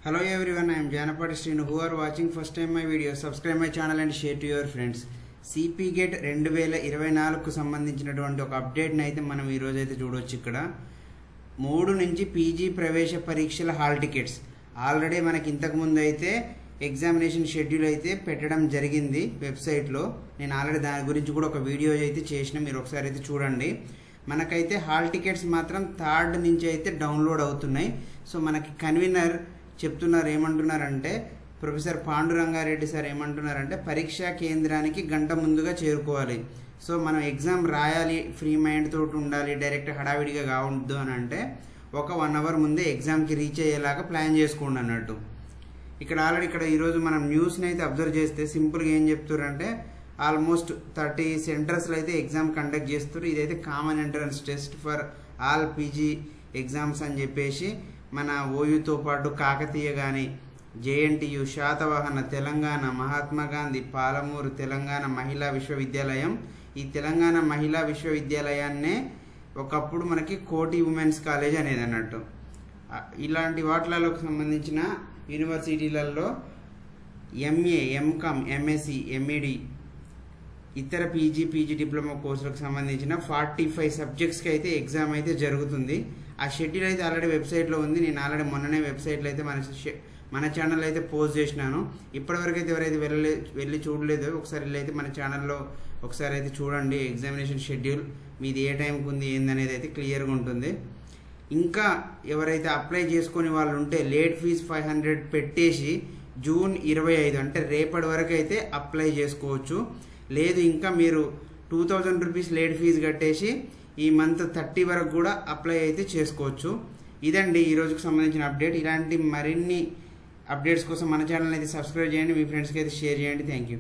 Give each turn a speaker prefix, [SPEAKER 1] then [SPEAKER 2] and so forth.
[SPEAKER 1] Hello everyone, I am Janapati Srinu. Who are watching first time my video, subscribe my channel and share to your friends. CP Gate 2024 కు సంబంధించినటువంటి ఒక update ని అయితే మనం ఈ రోజు అయితే చూడొచ్చు. ఇక్కడ 3 నుంచి పీజీ ప్రవేశ పరీక్షల హాల్ టికెట్స్ ఆల్రెడీ మనకి ఇంతకు ముందు అయితే ఎగ్జామినేషన్ షెడ్యూల్ అయితే పెట్టడం జరిగింది వెబ్సైట్ లో. నేను ఆల్రెడీ దాని గురించి కూడా ఒక వీడియో అయితే చేసిన, మీరు ఒకసారి అయితే చూడండి. మనకైతే హాల్ టికెట్స్ మాత్రం 3rd నుంచి అయితే డౌన్లోడ్ అవుతున్నాయి. సో మనకి కన్వీనర్ చెప్తున్నారు, ఏమంటున్నారంటే ప్రొఫెసర్ పాండురంగారెడ్డి సార్ ఏమంటున్నారంటే పరీక్షా కేంద్రానికి గంట ముందుగా చేరుకోవాలి. సో మనం ఎగ్జామ్ రాయాలి, ఫ్రీ మైండ్ తోటి ఉండాలి, డైరెక్ట్ హడావిడిగా కావద్దు అని అంటే ఒక 1 అవర్ ముందే ఎగ్జామ్కి రీచ్ అయ్యేలాగా ప్లాన్ చేసుకోండి అన్నట్టు. ఇక్కడ ఆల్రెడీ ఇక్కడ ఈరోజు మనం న్యూస్ని అయితే అబ్జర్వ్ చేస్తే సింపుల్గా ఏం చెప్తారంటే ఆల్మోస్ట్ 30 సెంటర్స్లో అయితే ఎగ్జామ్ కండక్ట్ చేస్తారు. ఇదైతే common entrance test for all PG exams అని చెప్పేసి మన ఓయూతో పాటు కాకతీయ కానీ, జేఎన్టీయు, శాతవాహన తెలంగాణ, మహాత్మా గాంధీ, పాలమూరు తెలంగాణ మహిళా విశ్వవిద్యాలయం, ఈ తెలంగాణ మహిళా విశ్వవిద్యాలయాన్నే ఒకప్పుడు మనకి కోటి ఉమెన్స్ కాలేజ్ అనేది అన్నట్టు. ఇలాంటి వాటిలకు సంబంధించిన యూనివర్సిటీలలో ఎంఏ, ఎంకామ్, ఎంఎస్సి, ఎంఈడి, ఇతర పీజీ డిప్లొమా కోర్సులకు సంబంధించిన 45 సబ్జెక్ట్స్కి అయితే ఎగ్జామ్ అయితే జరుగుతుంది. ఆ షెడ్యూల్ అయితే ఆల్రెడీ వెబ్సైట్లో ఉంది. నేను ఆల్రెడీ మొన్ననే వెబ్సైట్లో అయితే మన ఛానల్ అయితే పోస్ట్ చేసినాను. ఇప్పటివరకు అయితే ఎవరైతే వెళ్ళి చూడలేదో ఒకసారి అయితే మన ఛానల్లో ఒకసారి అయితే చూడండి. ఎగ్జామినేషన్ షెడ్యూల్ మీది ఏ టైంకి ఉంది ఏందనేది అయితే క్లియర్గా ఉంటుంది. ఇంకా ఎవరైతే అప్లై చేసుకునే వాళ్ళు ఉంటే లేట్ ఫీజ్ 500 పెట్టేసి జూన్ 25 అంటే రేపటి వరకు అయితే అప్లై చేసుకోవచ్చు. లేదు ఇంకా మీరు 2000 రూపీస్ లేట్ ఫీజు కట్టేసి ఈ మంత్ 30 వరకు కూడా అప్లై అయితే చేసుకోవచ్చు. ఇదండి ఈ రోజుకు సంబంధించిన అప్డేట్. ఇలాంటి మరిన్ని అప్డేట్స్ కోసం మన ఛానల్ అయితే సబ్స్క్రైబ్ చేయండి, మీ ఫ్రెండ్స్కి అయితే షేర్ చేయండి. Thank you.